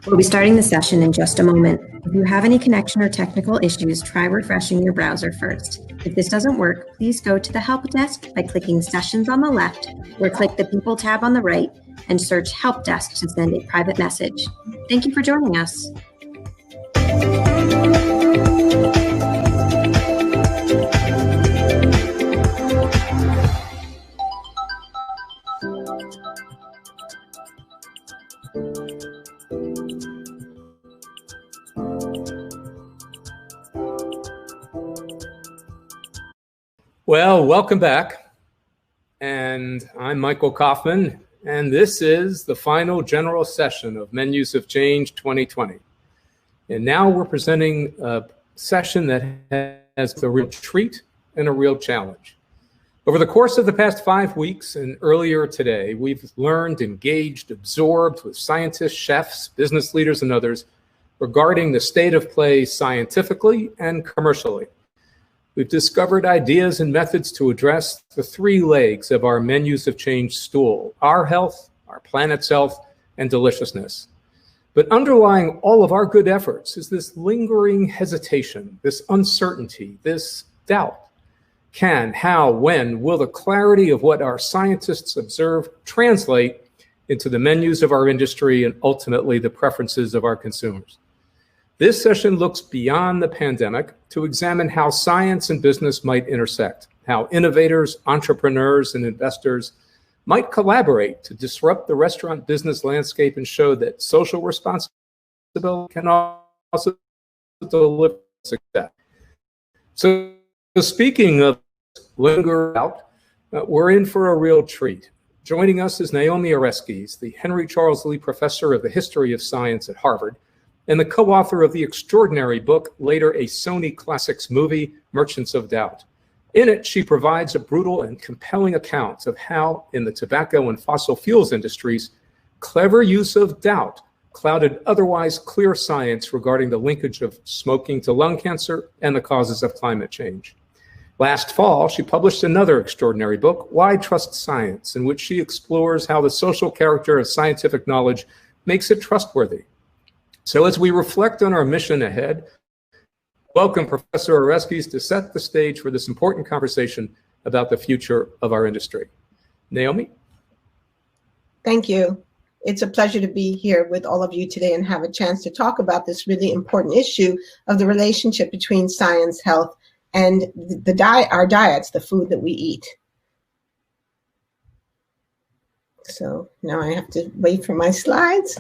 We'll be starting the session in just a moment. If you have any connection or technical issues, try refreshing your browser first. If this doesn't work, please go to the help desk by clicking Sessions on the left, or click the People tab on the right and search Help Desk to send a private message. Thank you for joining us. Well, welcome back. And I'm Michael Kaufman, and this is the final general session of Menus of Change 2020. And now we're presenting a session that has a real treat and a real challenge. Over the course of the past 5 weeks and earlier today, we've learned, engaged, absorbed with scientists, chefs, business leaders, and others regarding the state of play scientifically and commercially. We've discovered ideas and methods to address the 3 legs of our Menus of Change stool: our health, our planet's health, and deliciousness. But underlying all of our good efforts is this lingering hesitation, this uncertainty, this doubt. Can, how, when will the clarity of what our scientists observe translate into the menus of our industry and ultimately the preferences of our consumers? This session looks beyond the pandemic to examine how science and business might intersect, how innovators, entrepreneurs, and investors might collaborate to disrupt the restaurant business landscape and show that social responsibility can also deliver success. So speaking of linger out, we're in for a real treat. Joining us is Naomi Oreskes, the Henry Charles Lee Professor of the History of Science at Harvard, and the co-author of the extraordinary book, later a Sony Classics movie, Merchants of Doubt. In it, she provides a brutal and compelling account of how, in the tobacco and fossil fuels industries, clever use of doubt clouded otherwise clear science regarding the linkage of smoking to lung cancer and the causes of climate change. Last fall, she published another extraordinary book, Why Trust Science, in which she explores how the social character of scientific knowledge makes it trustworthy. So as we reflect on our mission ahead, welcome Professor Oreskes to set the stage for this important conversation about the future of our industry. Naomi? Thank you. It's a pleasure to be here with all of you today and have a chance to talk about this really important issue of the relationship between science, health, and our diets, the food that we eat. So now I have to wait for my slides.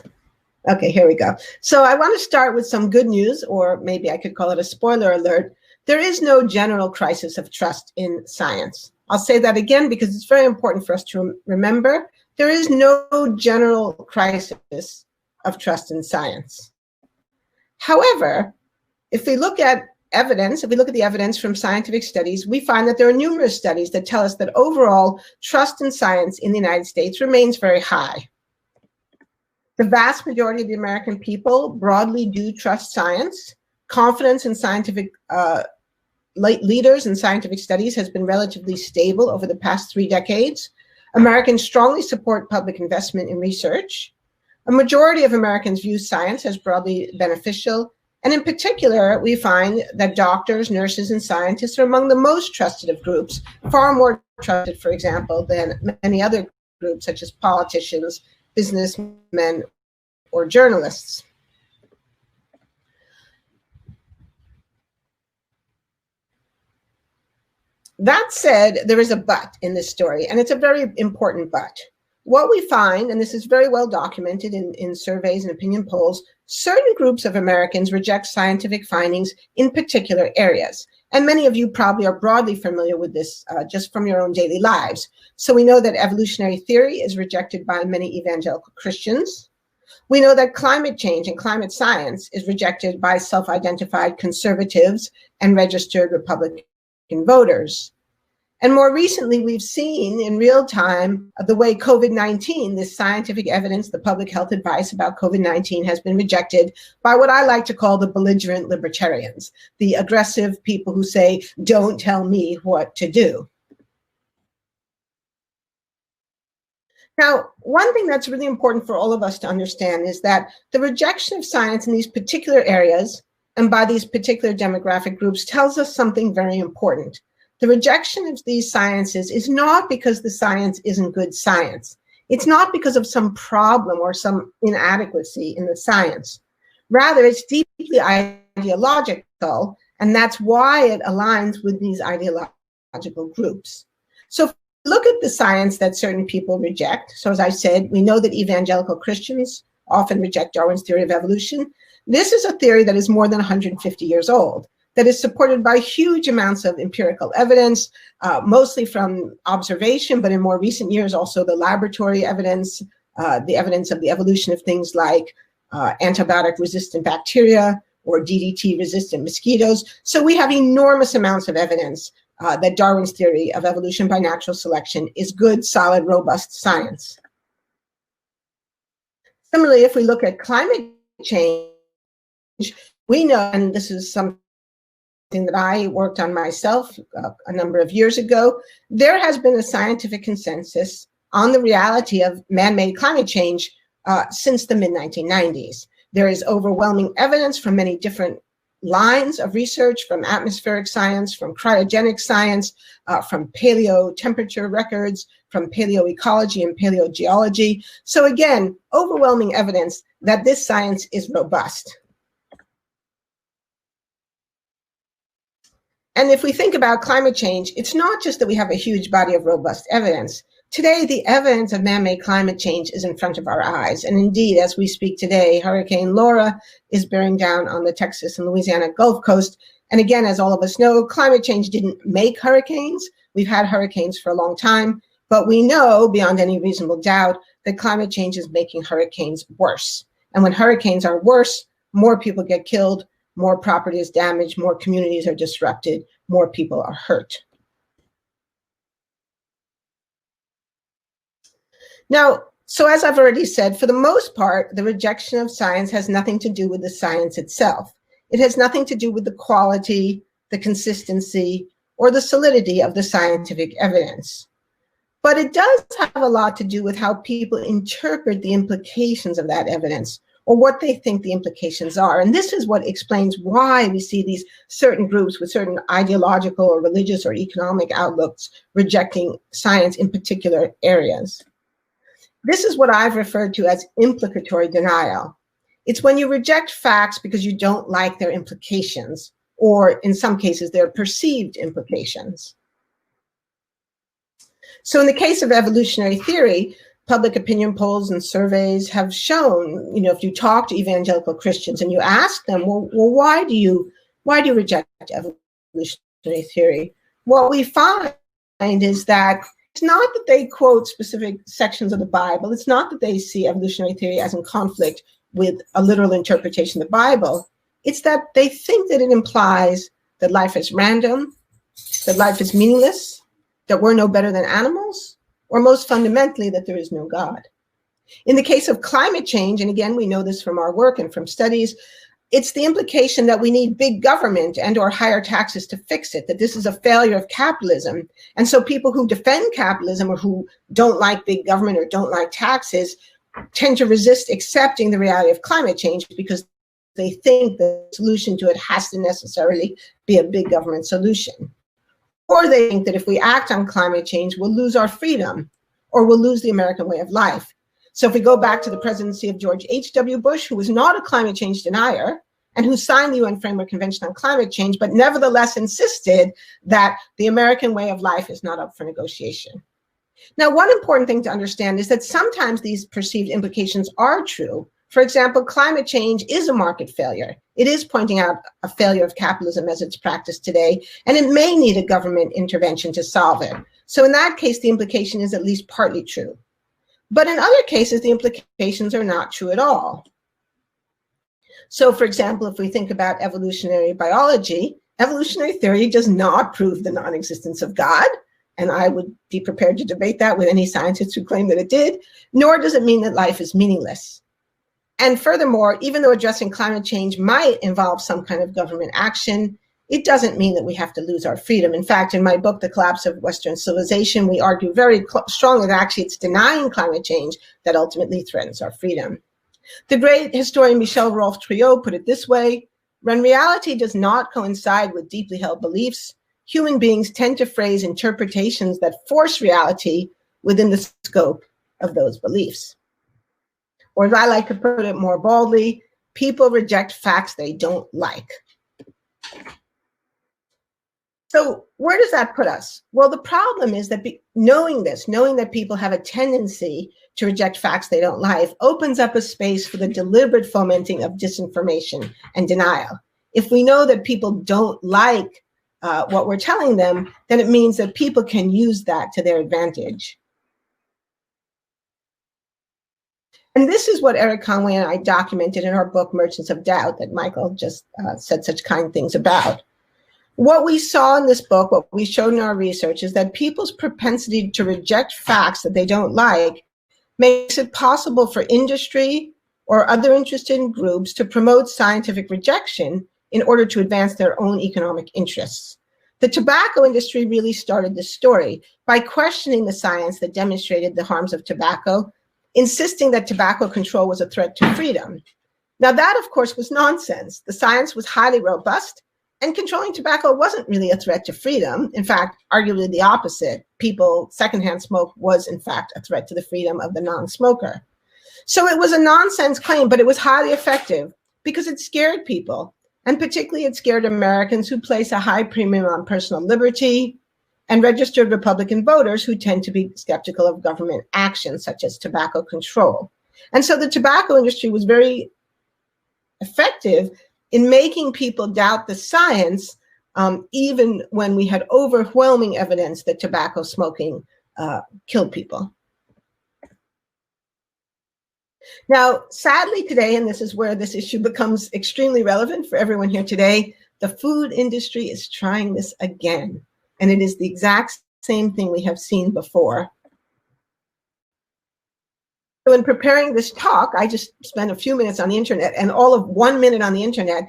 Okay, here we go. So I want to start with some good news, or maybe I could call it a spoiler alert. There is no general crisis of trust in science. I'll say that again because it's very important for us to remember. There is no general crisis of trust in science. However, if we look at evidence, if we look at the evidence from scientific studies, we find that there are numerous studies that tell us that overall trust in science in the United States remains very high. The vast majority of the American people broadly do trust science. Confidence in scientific leaders and scientific studies has been relatively stable over the past 3 decades. Americans strongly support public investment in research. A majority of Americans view science as broadly beneficial. And in particular, we find that doctors, nurses, and scientists are among the most trusted of groups, far more trusted, for example, than many other groups such as politicians, businessmen, or journalists. That said, there is a but in this story, and it's a very important but. What we find, and this is very well documented in surveys and opinion polls, certain groups of Americans reject scientific findings in particular areas. And many of you probably are broadly familiar with this just from your own daily lives. So we know that evolutionary theory is rejected by many evangelical Christians. We know that climate change and climate science is rejected by self-identified conservatives and registered Republican voters. And more recently, we've seen in real time the way COVID-19, this scientific evidence, the public health advice about COVID-19 has been rejected by what I like to call the belligerent libertarians, the aggressive people who say, don't tell me what to do. Now, one thing that's really important for all of us to understand is that the rejection of science in these particular areas and by these particular demographic groups tells us something very important. The rejection of these sciences is not because the science isn't good science. It's not because of some problem or some inadequacy in the science. Rather, it's deeply ideological, and that's why it aligns with these ideological groups. So if we look at the science that certain people reject, so as I said, we know that evangelical Christians often reject Darwin's theory of evolution. This is a theory that is more than 150 years old, that is supported by huge amounts of empirical evidence, mostly from observation, but in more recent years, also the laboratory evidence, the evidence of the evolution of things like antibiotic-resistant bacteria or DDT-resistant mosquitoes. So we have enormous amounts of evidence that Darwin's theory of evolution by natural selection is good, solid, robust science. Similarly, if we look at climate change, we know, and this is something that I worked on myself a number of years ago, there has been a scientific consensus on the reality of man-made climate change since the mid-1990s. There is overwhelming evidence from many different lines of research, from atmospheric science, from cryogenic science, from paleo temperature records, from paleoecology and paleogeology. So again, overwhelming evidence that this science is robust. And if we think about climate change, it's not just that we have a huge body of robust evidence. Today, the evidence of man-made climate change is in front of our eyes. And indeed, as we speak today, Hurricane Laura is bearing down on the Texas and Louisiana Gulf Coast. And again, as all of us know, climate change didn't make hurricanes. We've had hurricanes for a long time, but we know beyond any reasonable doubt that climate change is making hurricanes worse. And when hurricanes are worse, more people get killed, more property is damaged, more communities are disrupted, more people are hurt. Now, so as I've already said, for the most part, the rejection of science has nothing to do with the science itself. It has nothing to do with the quality, the consistency, or the solidity of the scientific evidence. But it does have a lot to do with how people interpret the implications of that evidence, or what they think the implications are. And this is what explains why we see these certain groups with certain ideological or religious or economic outlooks rejecting science in particular areas. This is what I've referred to as implicatory denial. It's when you reject facts because you don't like their implications, or in some cases, their perceived implications. So in the case of evolutionary theory, public opinion polls and surveys have shown, if you talk to evangelical Christians and you ask them, well, why do you reject evolutionary theory? What we find is that it's not that they quote specific sections of the Bible. It's not that they see evolutionary theory as in conflict with a literal interpretation of the Bible. It's that they think that it implies that life is random, that life is meaningless, that we're no better than animals, or most fundamentally, that there is no God. In the case of climate change, and again, we know this from our work and from studies, it's the implication that we need big government and or higher taxes to fix it, that this is a failure of capitalism. And so people who defend capitalism or who don't like big government or don't like taxes tend to resist accepting the reality of climate change because they think the solution to it has to necessarily be a big government solution. Or they think that if we act on climate change, we'll lose our freedom or we'll lose the American way of life. So if we go back to the presidency of George H.W. Bush, who was not a climate change denier and who signed the UN Framework Convention on Climate Change, but nevertheless insisted that the American way of life is not up for negotiation. Now, one important thing to understand is that sometimes these perceived implications are true. For example, climate change is a market failure. It is pointing out a failure of capitalism as it's practiced today, and it may need a government intervention to solve it. So in that case, the implication is at least partly true. But in other cases, the implications are not true at all. So for example, if we think about evolutionary biology, evolutionary theory does not prove the non-existence of God. and I would be prepared to debate that with any scientist who claimed that it did, nor does it mean that life is meaningless. And furthermore, even though addressing climate change might involve some kind of government action, it doesn't mean that we have to lose our freedom. In fact, in my book, The Collapse of Western Civilization, we argue very strongly that actually it's denying climate change that ultimately threatens our freedom. The great historian Michel Rolph-Trouillot put it this way: when reality does not coincide with deeply held beliefs, human beings tend to phrase interpretations that force reality within the scope of those beliefs. Or as I like to put it more boldly, people reject facts they don't like. So where does that put us? Well, the problem is that knowing that people have a tendency to reject facts they don't like, opens up a space for the deliberate fomenting of disinformation and denial. If we know that people don't like what we're telling them, then it means that people can use that to their advantage. And this is what Eric Conway and I documented in our book, Merchants of Doubt, that Michael just said such kind things about. What we saw in this book, what we showed in our research, is that people's propensity to reject facts that they don't like makes it possible for industry or other interested groups to promote scientific rejection in order to advance their own economic interests. The tobacco industry really started this story by questioning the science that demonstrated the harms of tobacco, insisting that tobacco control was a threat to freedom. Now that, of course, was nonsense. The science was highly robust, and controlling tobacco wasn't really a threat to freedom. In fact, arguably the opposite. Secondhand smoke was, in fact, a threat to the freedom of the non-smoker. So it was a nonsense claim, but it was highly effective because it scared people. And particularly it scared Americans who place a high premium on personal liberty, and registered Republican voters who tend to be skeptical of government action, such as tobacco control. And so the tobacco industry was very effective in making people doubt the science, even when we had overwhelming evidence that tobacco smoking killed people. Now, sadly today, and this is where this issue becomes extremely relevant for everyone here today, the food industry is trying this again. And it is the exact same thing we have seen before. So in preparing this talk, I just spent a few minutes on the internet, and all of 1 minute on the internet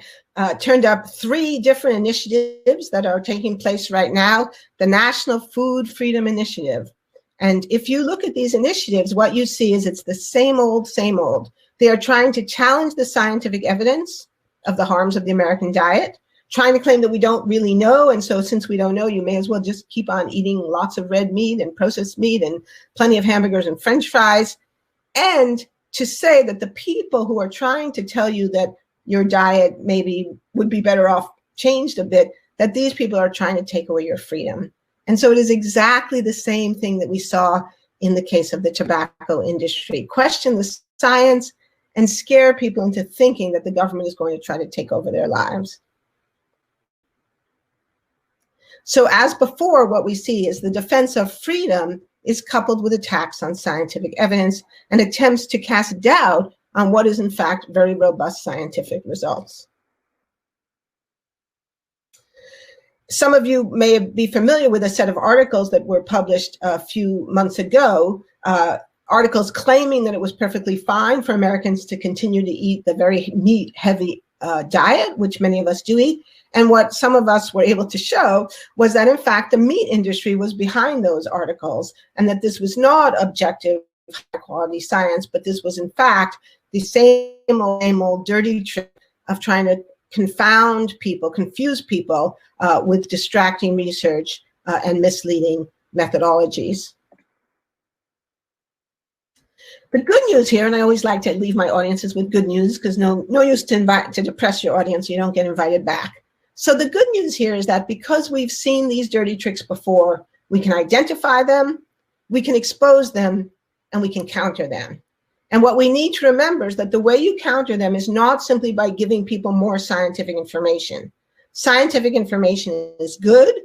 turned up 3 different initiatives that are taking place right now. The National Food Freedom Initiative. And if you look at these initiatives, what you see is it's the same old, same old. They are trying to challenge the scientific evidence of the harms of the American diet, trying to claim that we don't really know, and so since we don't know, you may as well just keep on eating lots of red meat and processed meat and plenty of hamburgers and French fries, and to say that the people who are trying to tell you that your diet maybe would be better off changed a bit, that these people are trying to take away your freedom. And so it is exactly the same thing that we saw in the case of the tobacco industry. Question the science and scare people into thinking that the government is going to try to take over their lives. So as before, what we see is the defense of freedom is coupled with attacks on scientific evidence and attempts to cast doubt on what is in fact very robust scientific results. Some of you may be familiar with a set of articles that were published a few months ago, articles claiming that it was perfectly fine for Americans to continue to eat the very meat-heavy diet, which many of us do eat. And what some of us were able to show was that, in fact, the meat industry was behind those articles, and that this was not objective, high-quality science, but this was, in fact, the same old dirty trick of trying to confound people, confuse people with distracting research and misleading methodologies. The good news here, and I always like to leave my audiences with good news, because no use to depress your audience, you don't get invited back. So the good news here is that because we've seen these dirty tricks before, we can identify them, we can expose them, and we can counter them. And what we need to remember is that the way you counter them is not simply by giving people more scientific information. Scientific information is good.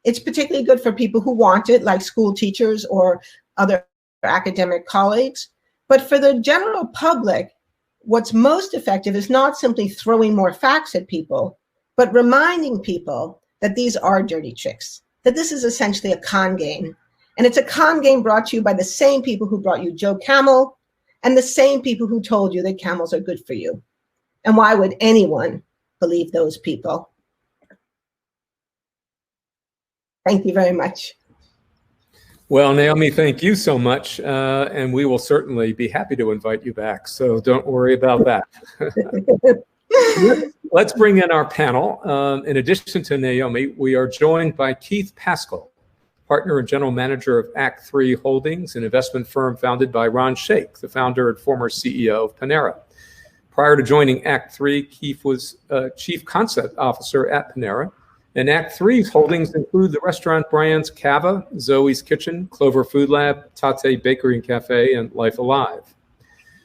It's particularly good for people who want it, like school teachers or other academic colleagues. But for the general public, what's most effective is not simply throwing more facts at people, but reminding people that these are dirty tricks, that this is essentially a con game. And it's a con game brought to you by the same people who brought you Joe Camel and the same people who told you that camels are good for you. And why would anyone believe those people? Thank you very much. Well, Naomi, thank you so much. And we will certainly be happy to invite you back. So don't worry about that. Let's bring in our panel. In addition to Naomi, we are joined by Keith Pascal, partner and general manager of Act 3 Holdings, an investment firm founded by Ron Shaich, the founder and former CEO of Panera. Prior to joining Act 3, Keith was chief concept officer at Panera. And Act 3's holdings include the restaurant brands Cava, Zoe's Kitchen, Clover Food Lab, Tate Bakery and Cafe, and Life Alive.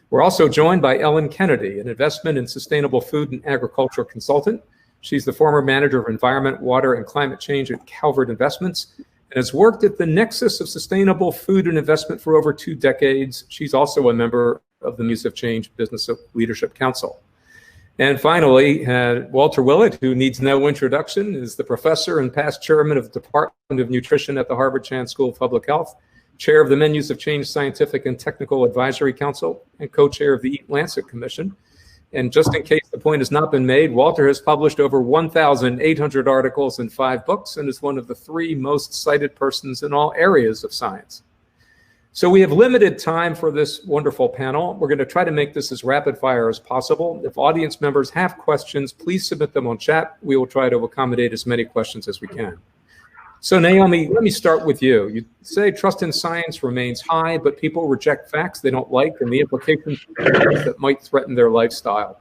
We're also joined by Ellen Kennedy, an investment and sustainable food and agriculture consultant. She's the former manager of environment, water, and climate change at Calvert Investments and has worked at the nexus of sustainable food and investment for over 2 decades. She's also a member of the Men Use of Change Business Leadership Council. And finally, Walter Willett, who needs no introduction, is the professor and past chairman of the Department of Nutrition at the Harvard Chan School of Public Health, chair of the Men Use of Change Scientific and Technical Advisory Council, and co-chair of the Eat Lancet Commission. And just in case the point has not been made, Walter has published over 1,800 articles and 5 books and is one of the 3 most cited persons in all areas of science. So we have limited time for this wonderful panel. We're going to try to make this as rapid fire as possible. If audience members have questions, please submit them on chat. We will try to accommodate as many questions as we can. So Naomi, let me start with you. You say trust in science remains high, but people reject facts they don't like and the implications that might threaten their lifestyle.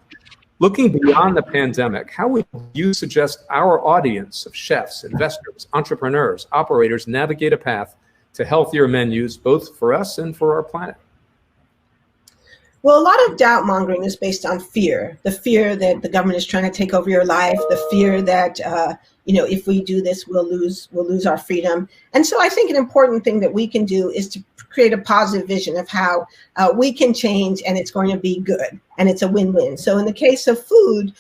Looking beyond the pandemic, how would you suggest our audience of chefs, investors, entrepreneurs, operators navigate a path to healthier menus, both for us and for our planet? Well, a lot of doubt mongering is based on fear. The fear that the government is trying to take over your life, the fear that if we do this, we'll lose our freedom. And so I think an important thing that we can do is to create a positive vision of how we can change, and it's going to be good, and it's a win-win. So in the case of food,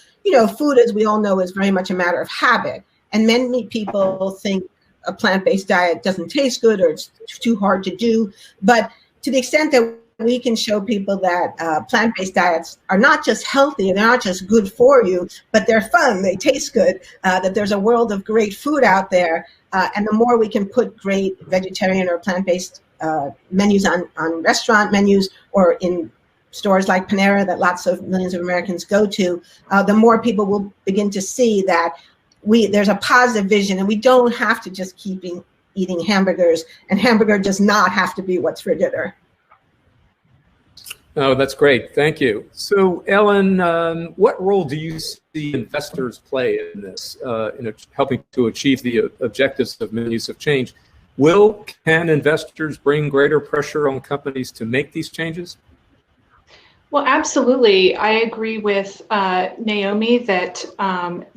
food, as we all know, is very much a matter of habit. And many people think a plant-based diet doesn't taste good or it's too hard to do. But to the extent that we can show people that plant-based diets are not just healthy, they're not just good for you, but they're fun, they taste good, that there's a world of great food out there. And the more we can put great vegetarian or plant-based menus on restaurant menus or in stores like Panera that lots of millions of Americans go to, the more people will begin to see that there's a positive vision, and we don't have to just keep eating hamburgers, and hamburger does not have to be what's for dinner. Oh, that's great. Thank you. So, Ellen, what role do you see investors play in this, in helping to achieve the objectives of Men Use of Change? Can investors bring greater pressure on companies to make these changes? Well, absolutely. I agree with Naomi that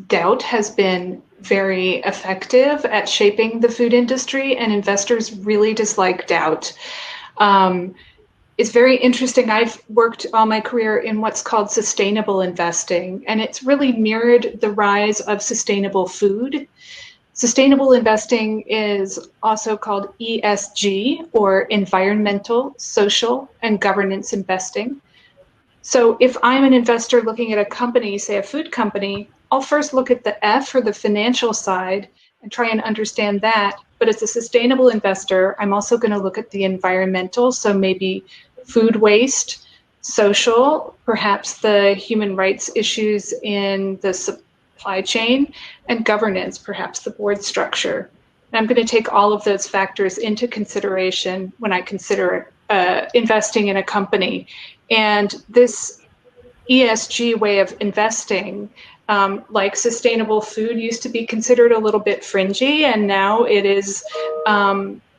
doubt has been very effective at shaping the food industry, and investors really dislike doubt. It's very interesting. I've worked all my career in what's called sustainable investing, and it's really mirrored the rise of sustainable food. Sustainable investing is also called ESG, or environmental, social, and governance investing. So if I'm an investor looking at a company, say a food company, I'll first look at the F, or the financial side, and try and understand that. But as a sustainable investor, I'm also going to look at the environmental, so maybe food waste, social, perhaps the human rights issues in the supply chain, and governance, perhaps the board structure. And I'm going to take all of those factors into consideration when I consider investing in a company. And this ESG way of investing, like sustainable food, used to be considered a little bit fringy, and now it is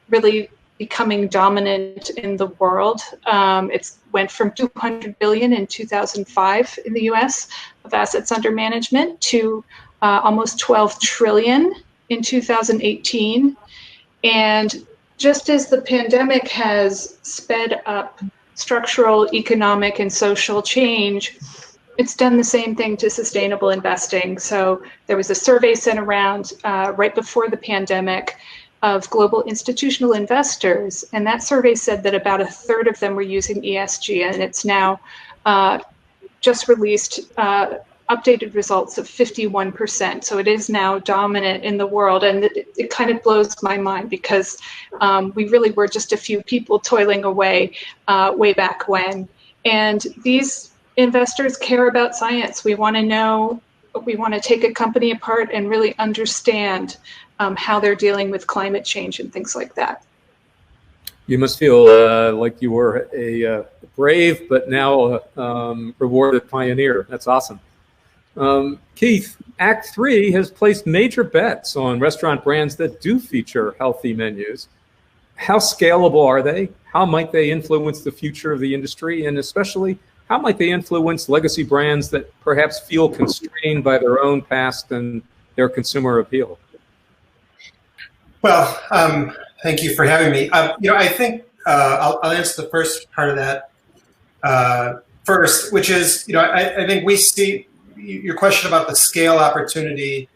really becoming dominant in the world. It's went from 200 billion in 2005 in the US of assets under management to almost 12 trillion in 2018. And just as the pandemic has sped up structural, economic, and social change, It's done the same thing to sustainable investing. So there was a survey sent around right before the pandemic of global institutional investors, and that survey said that about a third of them were using ESG, and it's now just released updated results of 51%. So it is now dominant in the world, and it kind of blows my mind because we really were just a few people toiling away way back when. And these investors care about science. We want to know, we want to take a company apart and really understand how they're dealing with climate change and things like that. You must feel like you were a brave but now rewarded pioneer. That's awesome. Keith, Act 3 has placed major bets on restaurant brands that do feature healthy menus. How scalable are they? How might they influence the future of the industry? And especially, how might they influence legacy brands that perhaps feel constrained by their own past and their consumer appeal? Well, thank you for having me. I think I'll answer the first part of that first, which is, I think we see your question about the scale opportunity.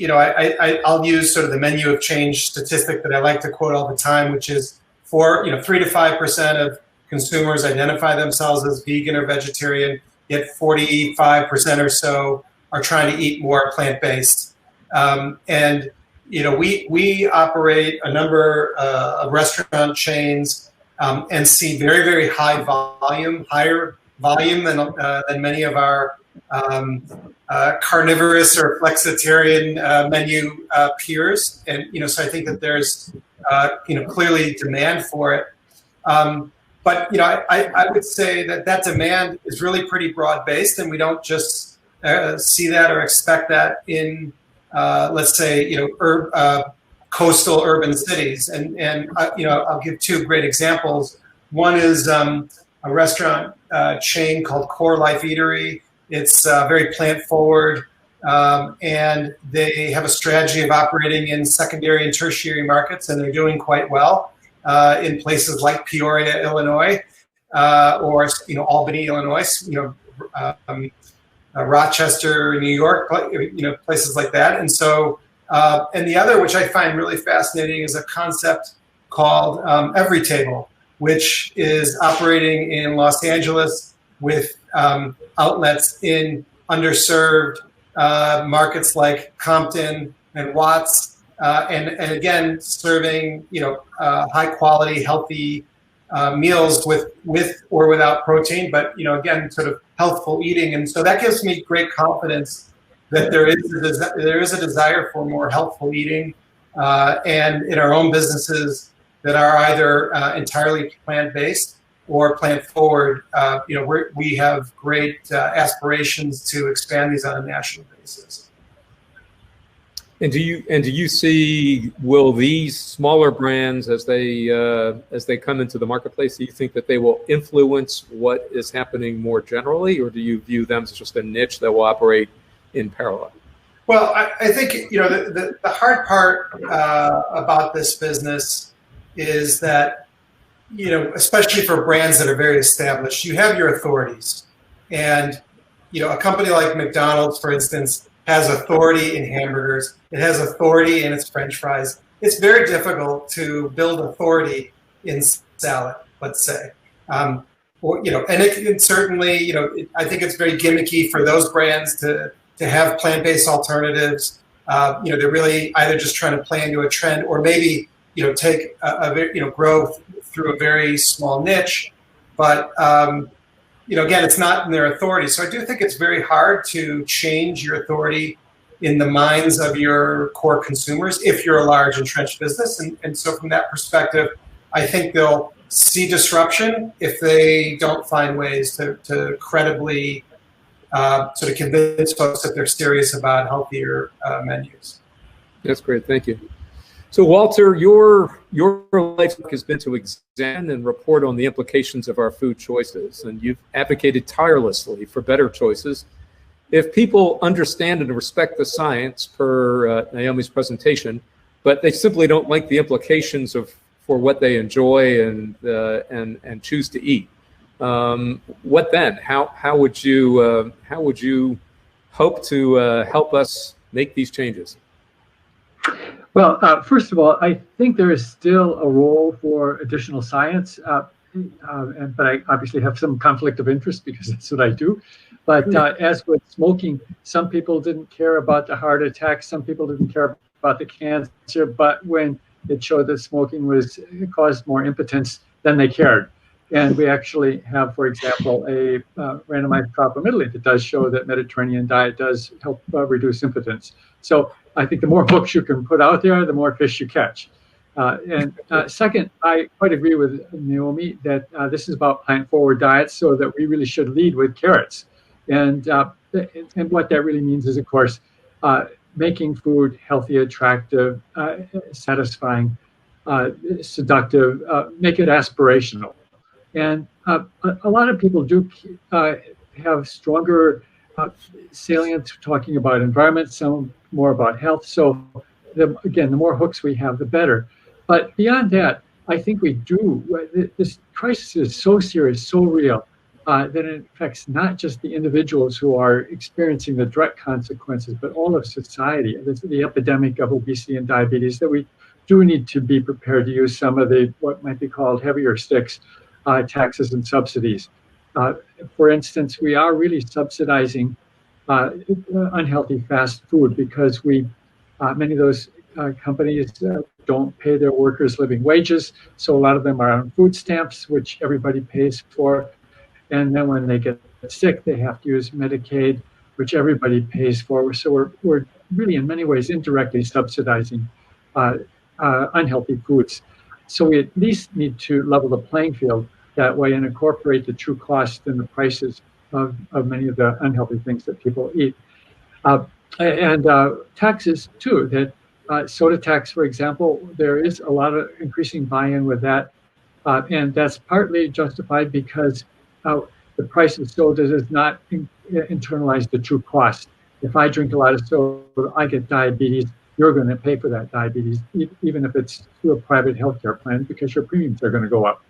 I'll use sort of the menu of change statistic that I like to quote all the time, which is 3 to 5% of consumers identify themselves as vegan or vegetarian, yet 45% or so are trying to eat more plant-based. And we operate a number of restaurant chains and see very, very high volume, higher volume than many of our carnivorous or flexitarian menu peers. And, so I think that there's, clearly demand for it. But, I would say that demand is really pretty broad-based, and we don't just see that or expect that in let's say, coastal urban cities. And I'll give two great examples. One is a restaurant chain called Core Life Eatery. It's very plant forward, and they have a strategy of operating in secondary and tertiary markets, and they're doing quite well in places like Peoria, Illinois, or Albany, Illinois. Rochester, New York, places like that. And so, and the other, which I find really fascinating, is a concept called Every Table, which is operating in Los Angeles with outlets in underserved markets like Compton and Watts, and again, serving, high quality, healthy meals with or without protein, but again, sort of healthful eating. And so that gives me great confidence that there is a desire for more healthful eating, and in our own businesses that are either entirely plant-based or plant-forward. We have great aspirations to expand these on a national basis. And do you see, will these smaller brands, as they come into the marketplace, do you think that they will influence what is happening more generally, or do you view them as just a niche that will operate in parallel? Well, I think the hard part about this business is that especially for brands that are very established, you have your authorities, and a company like McDonald's, for instance, has authority in hamburgers. It has authority in its French fries. It's very difficult to build authority in salad, let's say. And it can certainly, I think it's very gimmicky for those brands to have plant-based alternatives. They're really either just trying to play into a trend, or maybe, take grow through a very small niche. But again, it's not in their authority. So I do think it's very hard to change your authority in the minds of your core consumers if you're a large entrenched business. And so from that perspective, I think they'll see disruption if they don't find ways to credibly sort of convince folks that they're serious about healthier menus. That's great. Thank you. So, Walter, your life has been to examine and report on the implications of our food choices, and you've advocated tirelessly for better choices. If people understand and respect the science, per Naomi's presentation, but they simply don't like the implications for what they enjoy and choose to eat, what then? How would you hope to help us make these changes? Well, first of all, I think there is still a role for additional science, but I obviously have some conflict of interest because that's what I do. But as with smoking, some people didn't care about the heart attack, some people didn't care about the cancer, but when it showed that smoking caused more impotence, then they cared. And we actually have, for example, a randomized trial from Italy that does show that Mediterranean diet does help reduce impotence. So I think the more books you can put out there, the more fish you catch. And second, I quite agree with Naomi that this is about plant-forward diets, so that we really should lead with carrots. And what that really means is, of course, making food healthy, attractive, satisfying, seductive, make it aspirational. And a lot of people do have stronger salient talking about environment, some more about health. So again, the more hooks we have, the better. But beyond that, I think we do. This crisis is so serious, so real, that it affects not just the individuals who are experiencing the direct consequences, but all of society. The epidemic of obesity and diabetes, that we do need to be prepared to use some of the what might be called heavier sticks, taxes and subsidies. For instance, we are really subsidizing unhealthy fast food because many of those companies don't pay their workers living wages. So a lot of them are on food stamps, which everybody pays for. And then when they get sick, they have to use Medicaid, which everybody pays for. So we're really in many ways indirectly subsidizing unhealthy foods. So we at least need to level the playing field that way and incorporate the true cost and the prices of many of the unhealthy things that people eat. And taxes too, that soda tax, for example, there is a lot of increasing buy-in with that. And that's partly justified because the price of soda does not internalize the true cost. If I drink a lot of soda, I get diabetes, you're going to pay for that diabetes, even if it's through a private healthcare plan, because your premiums are going to go up.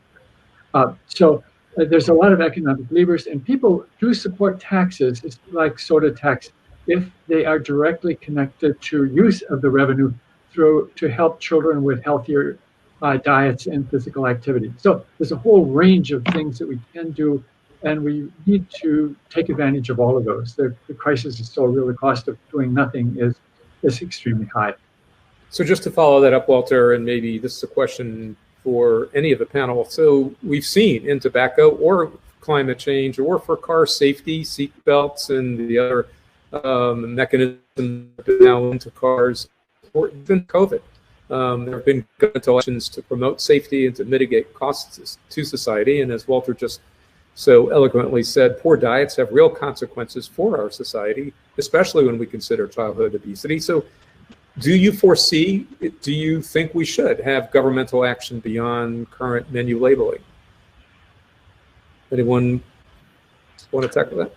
So there's a lot of economic levers, and people do support taxes, like soda tax, if they are directly connected to use of the revenue to help children with healthier diets and physical activity. So there's a whole range of things that we can do, and we need to take advantage of all of those. The crisis is so real, the cost of doing nothing is extremely high. So just to follow that up, Walter, and maybe this is a question for any of the panel. So we've seen in tobacco or climate change or for car safety, seat belts and the other mechanisms now into cars, or even COVID. There have been governmental actions to promote safety and to mitigate costs to society. And as Walter just so eloquently said, poor diets have real consequences for our society, especially when we consider childhood obesity. So do you think we should have governmental action beyond current menu labeling? Anyone want to tackle that?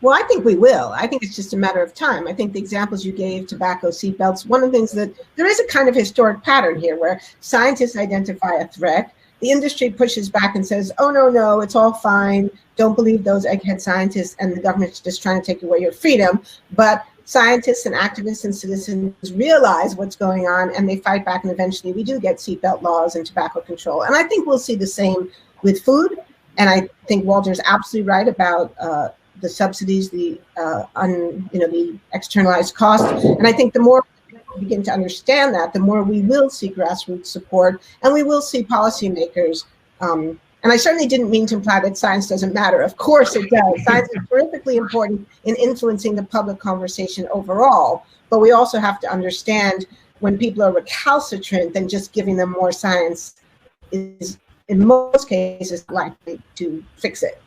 Well, I think we will. I think it's just a matter of time. I think the examples you gave, tobacco, seatbelts, one of the things that there is a kind of historic pattern here where scientists identify a threat, the industry pushes back and says, oh, no, it's all fine. Don't believe those egghead scientists, and the government's just trying to take away your freedom. But scientists and activists and citizens realize what's going on, and they fight back, and eventually we do get seatbelt laws and tobacco control. And I think we'll see the same with food. And I think Walter's absolutely right about the subsidies, the externalized costs. And I think the more we begin to understand that, the more we will see grassroots support, and we will see policymakers. And I certainly didn't mean to imply that science doesn't matter. Of course it does. Science is terrifically important in influencing the public conversation overall. But we also have to understand when people are recalcitrant, then just giving them more science is, in most cases, likely to fix it.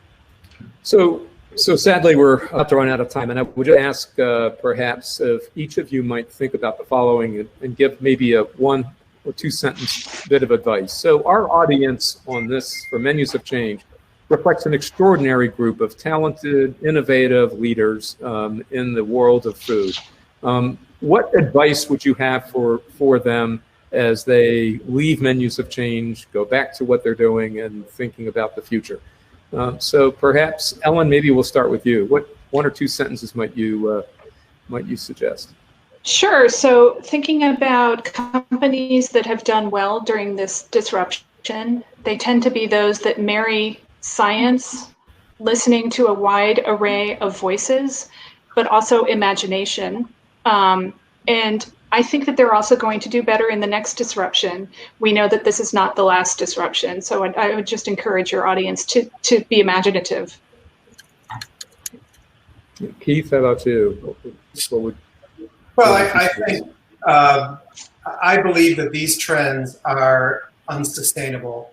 So sadly, we're about to run out of time, and I would ask perhaps if each of you might think about the following and give maybe a 1 or 2 sentence bit of advice. So our audience on this for Menus of Change reflects an extraordinary group of talented, innovative leaders in the world of food. What advice would you have for them as they leave Menus of Change, go back to what they're doing and thinking about the future? So perhaps, Ellen, maybe we'll start with you. What one or two sentences might you suggest? Sure. So thinking about companies that have done well during this disruption, they tend to be those that marry science, listening to a wide array of voices, but also imagination. And I think that they're also going to do better in the next disruption. We know that this is not the last disruption. So I would just encourage your audience to be imaginative. Keith, how about you? Well, I think I believe that these trends are unsustainable,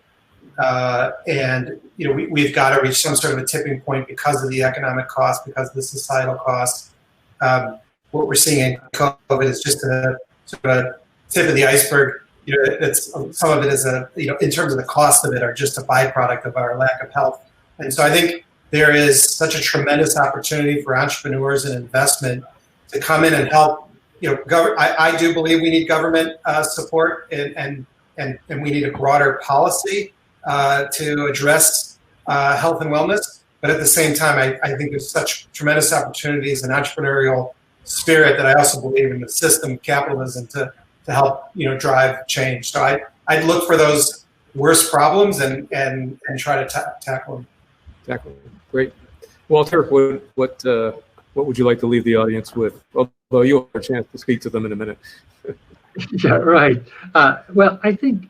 and we've got to reach some sort of a tipping point because of the economic cost, because of the societal costs. What we're seeing in COVID is just a sort of a tip of the iceberg. Some of it is in terms of the cost of it, are just a byproduct of our lack of health. And so I think there is such a tremendous opportunity for entrepreneurs and investment to come in and help. I do believe we need government support and we need a broader policy to address health and wellness. But at the same time, I think there's such tremendous opportunities and entrepreneurial spirit that I also believe in the system of capitalism to help drive change. So I'd look for those worst problems and try to tackle them. Great. Walter, what would you like to leave the audience with? Although you'll have a chance to speak to them in a minute. Yeah, right. Well, I think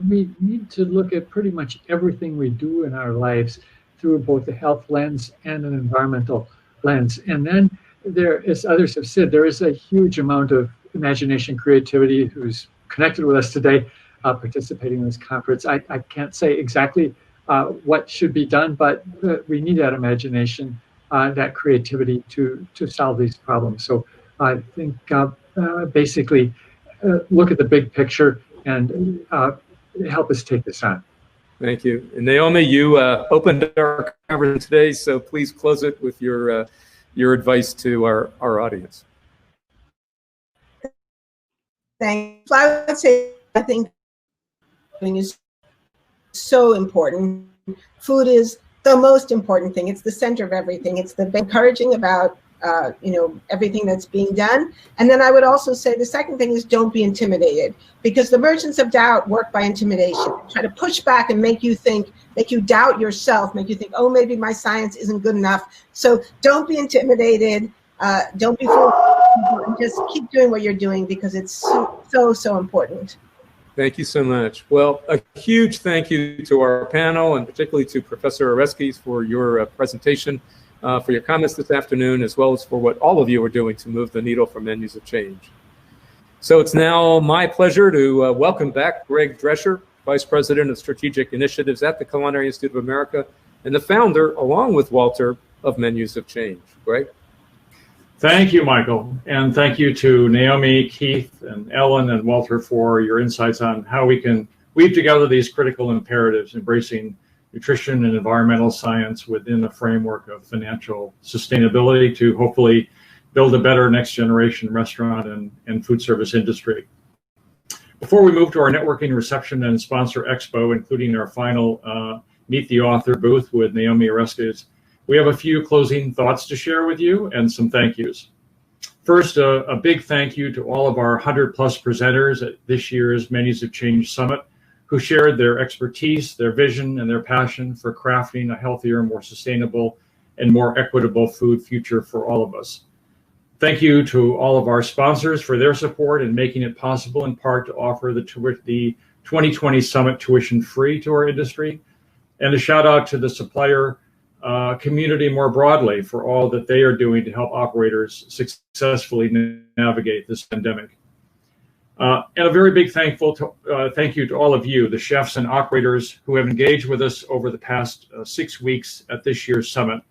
we need to look at pretty much everything we do in our lives through both a health lens and an environmental lens. And then there, as others have said, there is a huge amount of imagination, creativity who's connected with us today, participating in this conference. I can't say exactly what should be done, but we need that imagination, that creativity to solve these problems. So I think basically look at the big picture and help us take this on. Thank you. And Naomi, you opened our conference today, so please close it with your advice to our audience. Thanks. I would say I think food is so important. Food is the most important thing. It's the center of everything. It's the encouraging about everything that's being done. And then I would also say the second thing is don't be intimidated, because the merchants of doubt work by intimidation. Try to push back and make you doubt yourself, make you think, oh, maybe my science isn't good enough. So don't be intimidated. Don't be fooled. And just keep doing what you're doing, because it's so important. Thank you so much. Well, a huge thank you to our panel, and particularly to Professor Oreskes for your presentation, for your comments this afternoon, as well as for what all of you are doing to move the needle for menus of change. So it's now my pleasure to welcome back Greg Drescher, Vice President of Strategic Initiatives at the Culinary Institute of America, and the founder, along with Walter, of Menus of Change. Greg? Thank you, Michael. And thank you to Naomi, Keith, and Ellen, and Walter for your insights on how we can weave together these critical imperatives, embracing nutrition and environmental science within a framework of financial sustainability to hopefully build a better next generation restaurant and food service industry. Before we move to our networking reception and sponsor expo, including our final Meet the Author booth with Naomi Oreskes, we have a few closing thoughts to share with you and some thank yous. First, a big thank you to all of our 100+ presenters at this year's Menus of Change Summit, who shared their expertise, their vision, and their passion for crafting a healthier, more sustainable, and more equitable food future for all of us. Thank you to all of our sponsors for their support in making it possible, in part, to offer the 2020 Summit tuition free to our industry. And a shout out to the supplier community more broadly for all that they are doing to help operators successfully navigate this pandemic. And a very big thank you to all of you, the chefs and operators who have engaged with us over the past 6 weeks at this year's summit,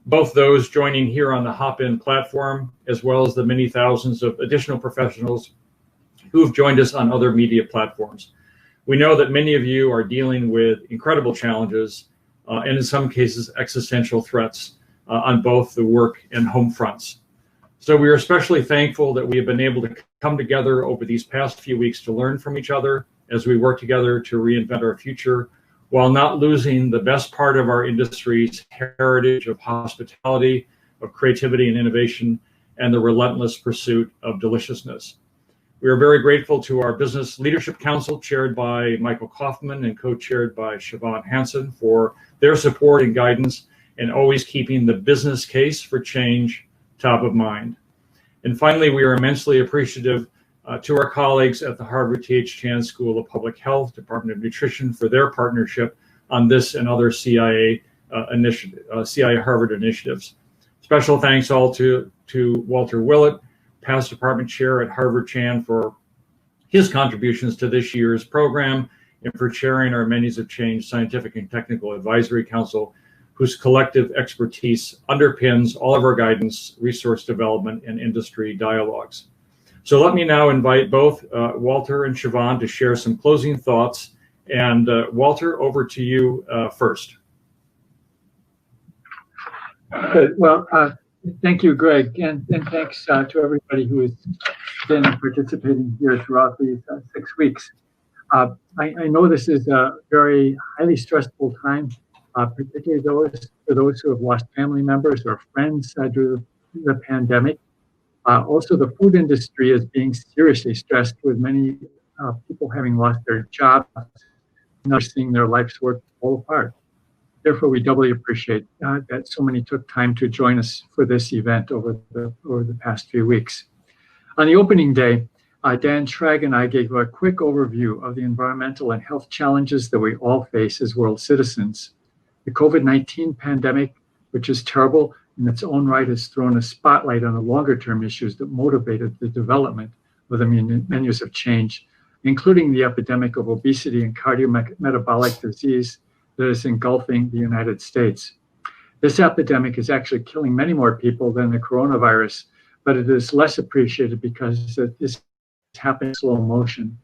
both those joining here on the Hop-In platform, as well as the many thousands of additional professionals who have joined us on other media platforms. We know that many of you are dealing with incredible challenges and in some cases existential threats on both the work and home fronts. So we are especially thankful that we have been able to come together over these past few weeks to learn from each other as we work together to reinvent our future, while not losing the best part of our industry's heritage of hospitality, of creativity and innovation, and the relentless pursuit of deliciousness. We are very grateful to our Business Leadership Council, chaired by Michael Kaufman and co-chaired by Siobhan Hansen, for their support and guidance, and always keeping the business case for change top of mind. And finally, we are immensely appreciative to our colleagues at the Harvard T.H. Chan School of Public Health, Department of Nutrition, for their partnership on this and other CIA Harvard initiatives. Special thanks all to Walter Willett, past department chair at Harvard Chan, for his contributions to this year's program, and for chairing our Menus of Change Scientific and Technical Advisory Council, whose collective expertise underpins all of our guidance, resource development, and industry dialogues. So let me now invite both Walter and Siobhan to share some closing thoughts. And Walter, over to you first. Good. Well, thank you, Greg, and thanks to everybody who has been participating here throughout these 6 weeks. I know this is a very highly stressful time, particularly for those who have lost family members or friends due to the pandemic. Also, the food industry is being seriously stressed, with many people having lost their jobs and seeing their life's work fall apart. Therefore, we doubly appreciate that so many took time to join us for this event over the past few weeks. On the opening day, Dan Schrag and I gave a quick overview of the environmental and health challenges that we all face as world citizens. The COVID-19 pandemic, which is terrible in its own right, has thrown a spotlight on the longer-term issues that motivated the development of the menus of change, including the epidemic of obesity and cardiometabolic disease that is engulfing the United States. This epidemic is actually killing many more people than the coronavirus, but it is less appreciated because it is happening in slow motion.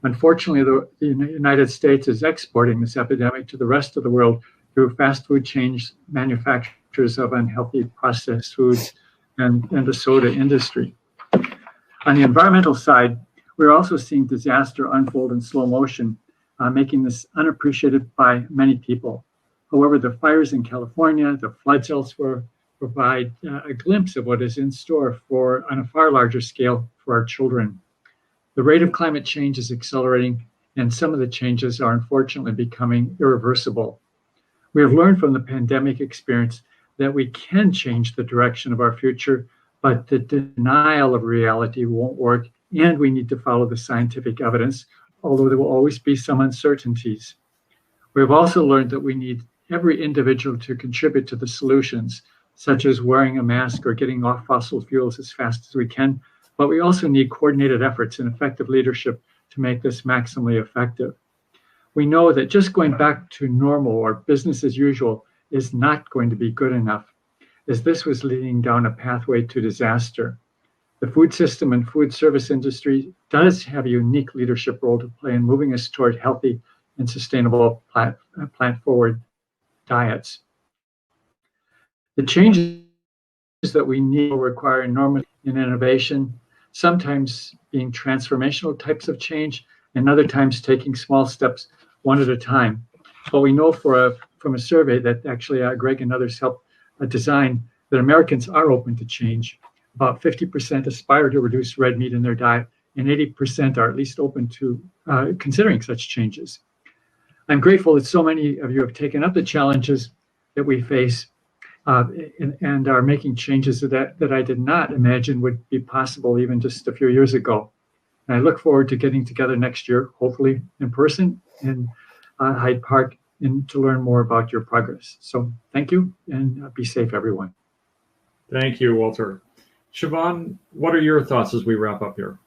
Unfortunately, the United States is exporting this epidemic to the rest of the world through fast food chains, manufacturers of unhealthy processed foods, and the soda industry. On the environmental side, we're also seeing disaster unfold in slow motion, making this unappreciated by many people. However, the fires in California, the floods elsewhere, provide a glimpse of what is in store on a far larger scale for our children. The rate of climate change is accelerating, and some of the changes are unfortunately becoming irreversible. We have learned from the pandemic experience that we can change the direction of our future, but the denial of reality won't work, and we need to follow the scientific evidence, although there will always be some uncertainties. We have also learned that we need every individual to contribute to the solutions, such as wearing a mask or getting off fossil fuels as fast as we can, but we also need coordinated efforts and effective leadership to make this maximally effective. We know that just going back to normal or business as usual is not going to be good enough, as this was leading down a pathway to disaster. The food system and food service industry does have a unique leadership role to play in moving us toward healthy and sustainable plant-forward diets. The changes that we need will require enormous innovation, sometimes being transformational types of change, and other times taking small steps one at a time. But we know from a survey that actually Greg and others helped design that Americans are open to change. About 50% aspire to reduce red meat in their diet, and 80% are at least open to considering such changes. I'm grateful that so many of you have taken up the challenges that we face and are making changes that I did not imagine would be possible even just a few years ago. And I look forward to getting together next year, hopefully in person in Hyde Park, and to learn more about your progress. So thank you, and be safe, everyone. Thank you, Walter. Siobhan, what are your thoughts as we wrap up here?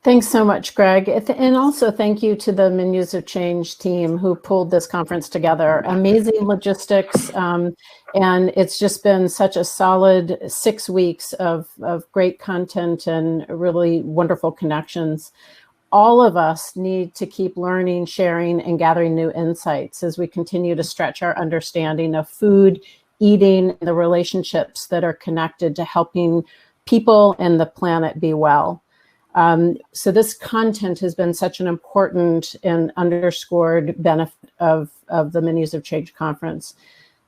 Thanks so much, Greg. And also thank you to the Menus of Change team who pulled this conference together. Amazing logistics. And it's just been such a solid 6 weeks of great content and really wonderful connections. All of us need to keep learning, sharing, and gathering new insights as we continue to stretch our understanding of food, eating, and the relationships that are connected to helping people and the planet be well. So this content has been such an important and underscored benefit of the Menus of Change conference.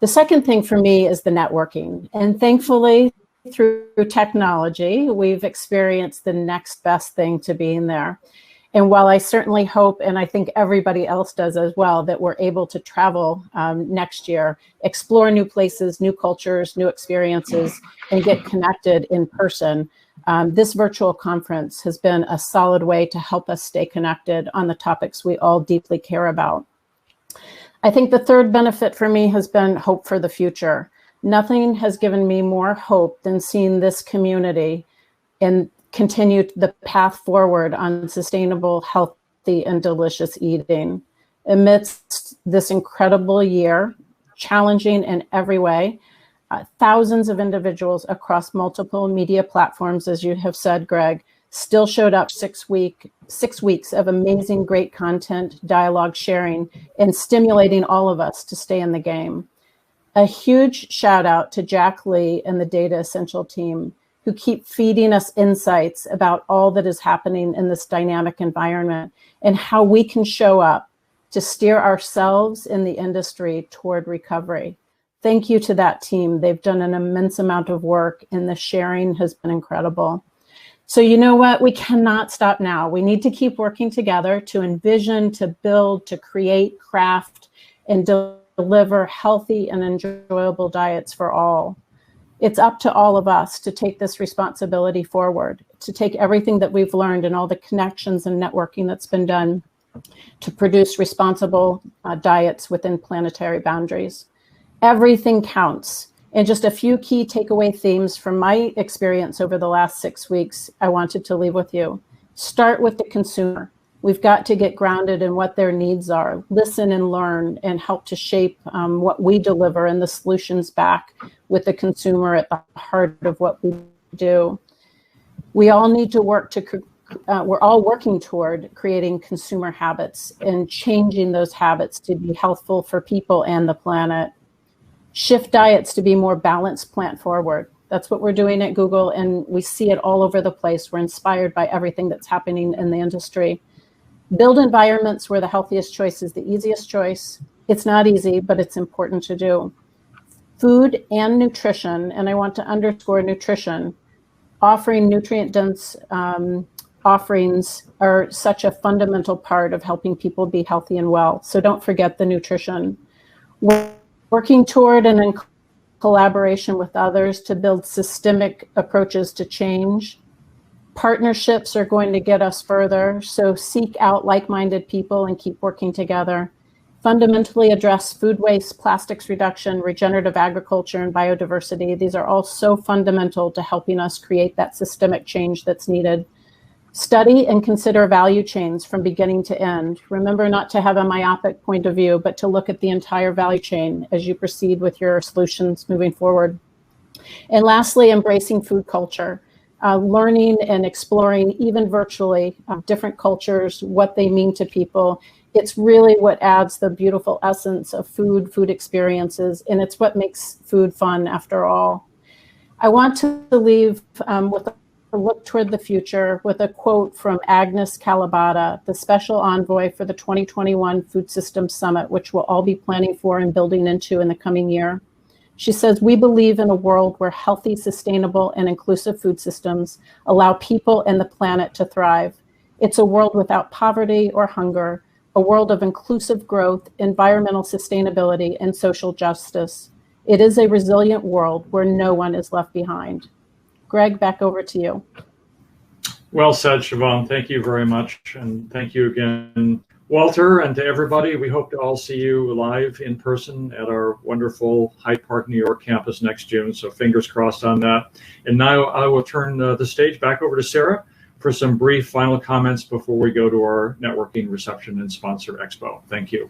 The second thing for me is the networking. And thankfully, through technology, we've experienced the next best thing to being there. And while I certainly hope, and I think everybody else does as well, that we're able to travel next year, explore new places, new cultures, new experiences, and get connected in person, this virtual conference has been a solid way to help us stay connected on the topics we all deeply care about. I think the third benefit for me has been hope for the future. Nothing has given me more hope than seeing this community and continue the path forward on sustainable, healthy, and delicious eating. Amidst this incredible year, challenging in every way, thousands of individuals across multiple media platforms, as you have said, Greg, still showed up 6 weeks of amazing, great content, dialogue sharing, and stimulating all of us to stay in the game. A huge shout out to Jack Lee and the Data Essential team, who keep feeding us insights about all that is happening in this dynamic environment and how we can show up to steer ourselves in the industry toward recovery. Thank you to that team. They've done an immense amount of work and the sharing has been incredible. So you know what? We cannot stop now. We need to keep working together to envision, to build, to create, craft, and deliver healthy and enjoyable diets for all. It's up to all of us to take this responsibility forward, to take everything that we've learned and all the connections and networking that's been done to produce responsible diets within planetary boundaries. Everything counts. And just a few key takeaway themes from my experience over the last 6 weeks I wanted to leave with you. Start with the consumer. We've got to get grounded in what their needs are, listen and learn, and help to shape what we deliver and the solutions back with the consumer at the heart of what we do. We all need to work to, we're all working toward creating consumer habits and changing those habits to be healthful for people and the planet. Shift diets to be more balanced, plant forward. That's what we're doing at Google, and we see it all over the place. We're inspired by everything that's happening in the industry. Build environments where the healthiest choice is the easiest choice. It's not easy, but it's important to do. Food and nutrition, and I want to underscore nutrition, offering nutrient-dense offerings are such a fundamental part of helping people be healthy and well. So don't forget the nutrition. Working toward and in collaboration with others to build systemic approaches to change. Partnerships are going to get us further, so seek out like-minded people and keep working together. Fundamentally address food waste, plastics reduction, regenerative agriculture, and biodiversity. These are all so fundamental to helping us create that systemic change that's needed. Study and consider value chains from beginning to end. Remember not to have a myopic point of view, but to look at the entire value chain as you proceed with your solutions moving forward. And lastly, embracing food culture. Learning and exploring, even virtually, different cultures, what they mean to people. It's really what adds the beautiful essence of food experiences, and it's what makes food fun after all. I want to leave with a look toward the future with a quote from Agnes Kalibata, the special envoy for the 2021 Food Systems Summit, which we'll all be planning for and building into in the coming year. She says, "We believe in a world where healthy, sustainable, and inclusive food systems allow people and the planet to thrive. It's a world without poverty or hunger, a world of inclusive growth, environmental sustainability, and social justice. It is a resilient world where no one is left behind." Greg, back over to you. Well said, Siobhan. Thank you very much. And thank you again, Walter, and to everybody. We hope to all see you live in person at our wonderful Hyde Park, New York campus next June. So fingers crossed on that. And now I will turn the stage back over to Sarah for some brief final comments before we go to our networking reception and sponsor expo. Thank you.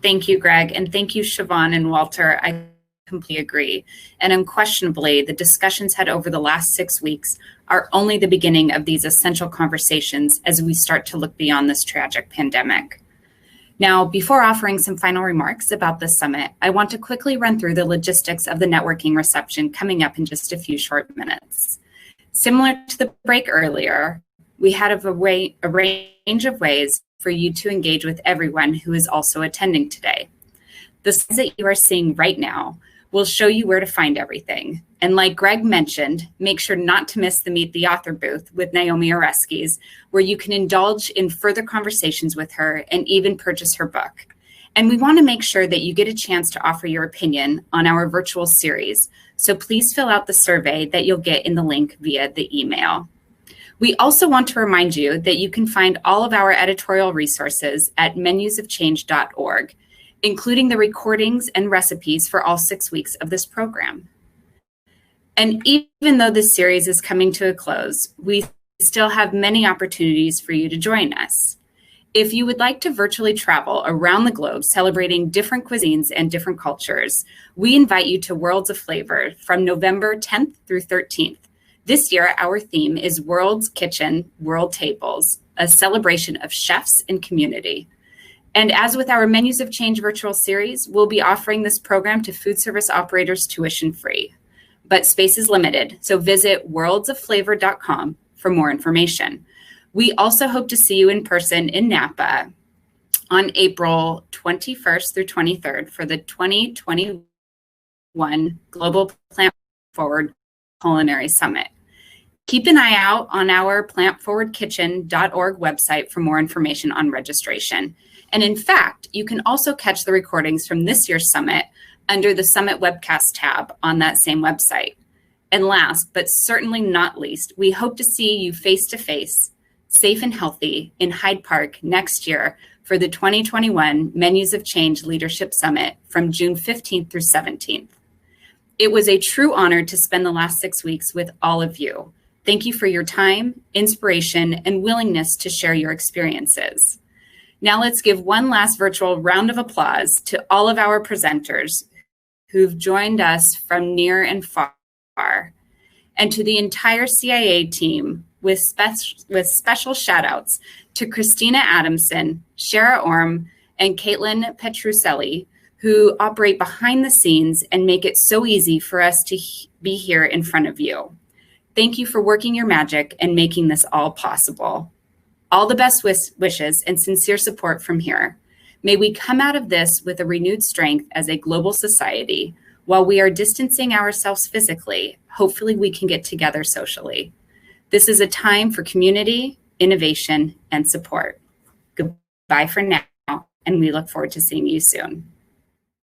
Thank you, Greg. And thank you, Siobhan and Walter. I completely agree. And unquestionably, the discussions had over the last 6 weeks are only the beginning of these essential conversations as we start to look beyond this tragic pandemic. Now, before offering some final remarks about the summit, I want to quickly run through the logistics of the networking reception coming up in just a few short minutes. Similar to the break earlier, we had a range of ways for you to engage with everyone who is also attending today. The slides that you are seeing right now will show you where to find everything. And like Greg mentioned, make sure not to miss the Meet the Author booth with Naomi Oreskes, where you can indulge in further conversations with her and even purchase her book. And we want to make sure that you get a chance to offer your opinion on our virtual series. So please fill out the survey that you'll get in the link via the email. We also want to remind you that you can find all of our editorial resources at menusofchange.org, including the recordings and recipes for all 6 weeks of this program. And even though this series is coming to a close, we still have many opportunities for you to join us. If you would like to virtually travel around the globe celebrating different cuisines and different cultures, we invite you to Worlds of Flavor from November 10th through 13th. This year, our theme is World's Kitchen, World Tables, a celebration of chefs and community. And as with our Menus of Change virtual series, we'll be offering this program to food service operators tuition free. But space is limited, so visit worldsofflavor.com for more information. We also hope to see you in person in Napa on April 21st through 23rd for the 2021 Global Plant Forward Culinary Summit. Keep an eye out on our plantforwardkitchen.org website for more information on registration. And in fact, you can also catch the recordings from this year's summit under the Summit Webcast tab on that same website. And last, but certainly not least, we hope to see you face-to-face, safe and healthy in Hyde Park next year for the 2021 Menus of Change Leadership Summit from June 15th through 17th. It was a true honor to spend the last 6 weeks with all of you. Thank you for your time, inspiration, and willingness to share your experiences. Now let's give one last virtual round of applause to all of our presenters who've joined us from near and far, and to the entire CIA team with special shout outs to Christina Adamson, Shara Orm, and Caitlin Petrucelli, who operate behind the scenes and make it so easy for us to be here in front of you. Thank you for working your magic and making this all possible. All the best wishes and sincere support from here. May we come out of this with a renewed strength as a global society. While we are distancing ourselves physically, hopefully we can get together socially. This is a time for community, innovation, and support. Goodbye for now, and we look forward to seeing you soon.